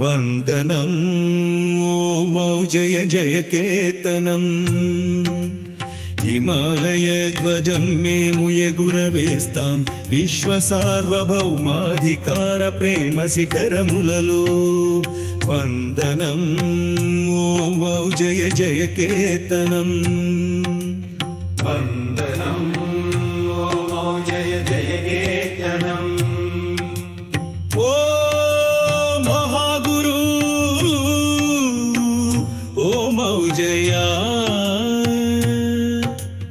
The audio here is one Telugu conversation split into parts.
వందనం ఓ జయ జయ కేతనం హిమాలయ ధ్వజం మేము ఎగురవేస్తాం విశ్వ సార్వభౌమాధికార ప్రేమ శిఖరములలో వందనం ఓ జయ జయ కేతనం వందనం ఓ జయ జయ కేతనం ఓ మహాగురు ఓ మౌజయా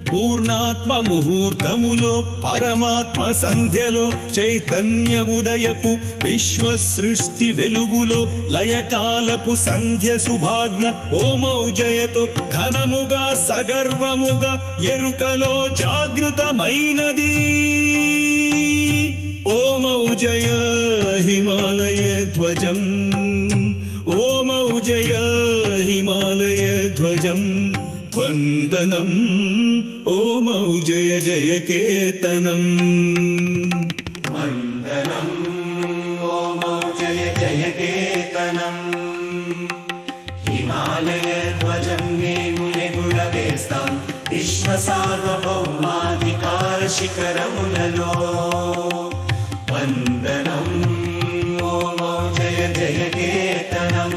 పూర్ణాత్మ ముహూర్తములో పరమాత్మ సంధ్యలో చైతన్య ఉదయపు విశ్వ సృష్టి వెలుగులో లయకాలపు సంధ్య శుభాజ్ఞ ఓ మౌజయతో ఘనముగా సగర్వముగా ఎరుకలో జాగృతమైనది ఓ మౌజయ హిమాలయ ధ్వజం ఓ మౌజయ హిమాలయ ధ్వజం వందనం ఓ మౌజయ జయ కేతనం వందనం ఓ మౌజయ జయ కేతనం హిమాలయ ధ్వజం మేము ఎగురవేస్తాం విశ్వ సార్వభౌమాధికార శిఖరములలో వందనం ఓ మౌజయ జయ కేతనం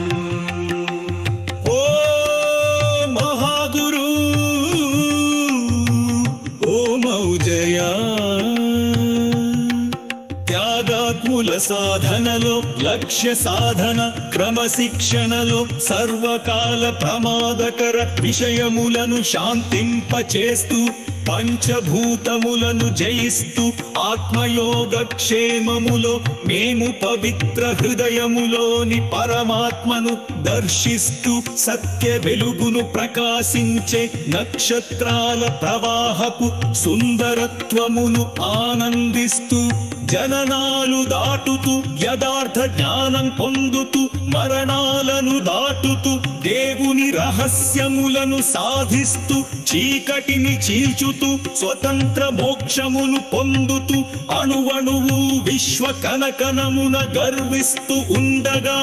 త్యాగాత్ముల సాధనలో లక్ష్య సాధన క్రమశిక్షణలో సర్వకాల ప్రమాదకర విషయములను శాంతింపచేస్తూ పంచభూతములను జయిస్తూ ఆత్మయోగ క్షేమములో మేము పవిత్ర హృదయములోని పరమాత్మను దర్శిస్తూ సత్య వెలుగును ప్రకాశించే నక్షత్రాల ప్రవాహపు సుందరత్వమును ఆనందిస్తూ జననాలు దాటుతూ యథార్థ జ్ఞానం పొందుతూ మరణాలను దాటుతూ దేవుని రహస్యములను సాధిస్తూ చీకటిని చీల్చుతూ స్వతంత్ర మోక్షమును పొందుతూ అణువణువు విశ్వ కనకనమున గర్విస్తూ ఉండగా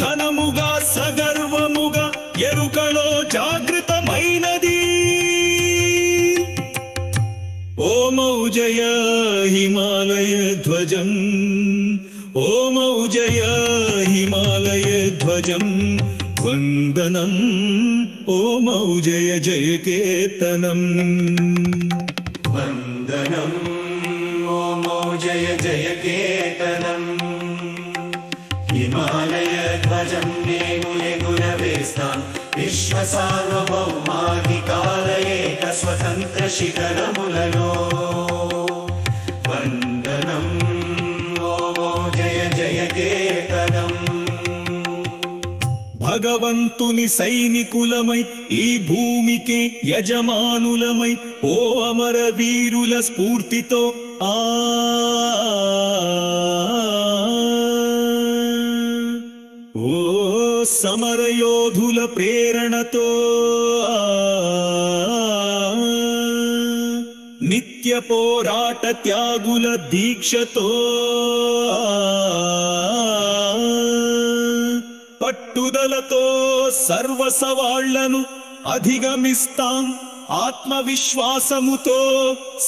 ఘనముగా సగర్వముగా ఎరుకలో జాగృతమైనది ఓ మౌజయ హిమాలయ ధ్వజం ఓ మౌజయ హిమాలయ ధ్వజం వందనం ఓ మౌజయ జయ కేతనం వందనం ఓ మౌజయ జయ కేతనం హిమాలయ ధ్వజం మేము ఎగురవేస్తాం విశ్వ సార్వభౌమాధికార ఏక స్వతంత్ర శిఖరములలో వందనం ఓ జయ జయ కేతనం భగవంతుని సైనికులమై ఈ భూమికి యజమానులమై ఓ అమర వీరుల స్ఫూర్తితో ఓ సమరయోధుల ప్రేరణతో నిత్య పోరాట త్యాగుల దీక్షతో పట్టుదలతో సర్వ సవాళ్లను అధిగమిస్తాం ఆత్మవిశ్వాసముతో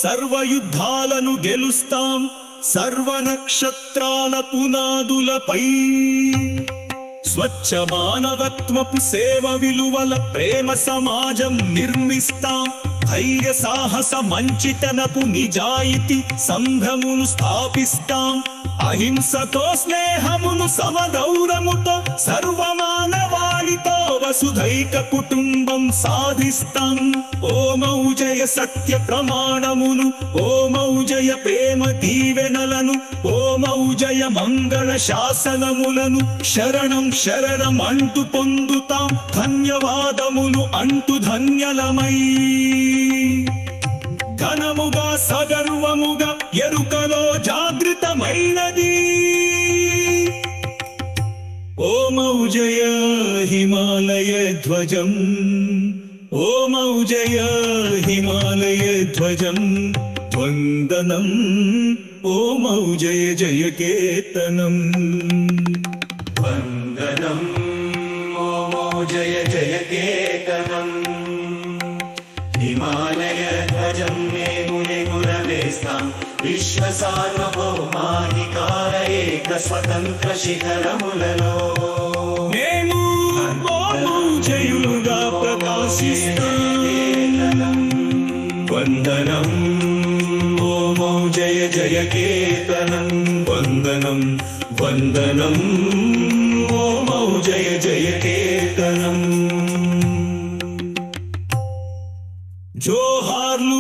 సర్వ యుద్ధాలను గెలుస్తాం సర్వ నక్షత్రాల పునాదులపై స్వచ్ఛ మానవత్వపు సేవ విలువల ప్రేమ సమాజం నిర్మిస్తాం ధైర్య సాహస మంచితనపు నిజాయితీ సంఘమును స్థాపిస్తాం అహింసతో స్నేహమును సమగౌరముతో సర్వమానవాళితో వసుధైక కుటుంబం సాధిస్తాం ఓ మౌజయ సత్య ప్రమాణమును ఓ మౌజయ ప్రేమ దీవెనలను ఓ మౌజయ మంగళ శాసనములను శరణం శరణం అంటూ పొందుతాం ధన్యవాదములు అంటూ ధన్యలమై ఘనముగా సగర్వముగా ఎరుకలో జాగృతమైనది ఓ మౌజయ హిమాలయ ధ్వజం ఓ మౌజయ హిమాలయ ధ్వజం వందనం ఓ మౌజయ జయ కేతనం। వందనం ఓమో జయ జయ కేతనం హిమాలయ ధ్వజం మేము ఎగురవేస్తాం విశ్వసార్వభౌమాధికార ఏక స్వతంత్ర శిఖరములలో మేము ఓ మౌజయులుగా ప్రకాశిస్తాం వందనం ఓమో జయ జయ కేతనం వందనం వందనం ఓమో జయ జయ కేతనం జోహార్లు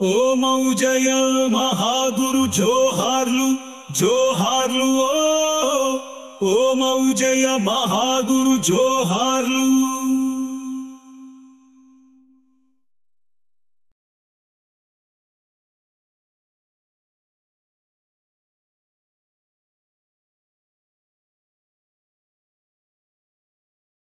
ఓ మౌజయ మహాగురు జోహార్లు జోహార్లు ఓ మౌజయ మహాగురు జోహార్లు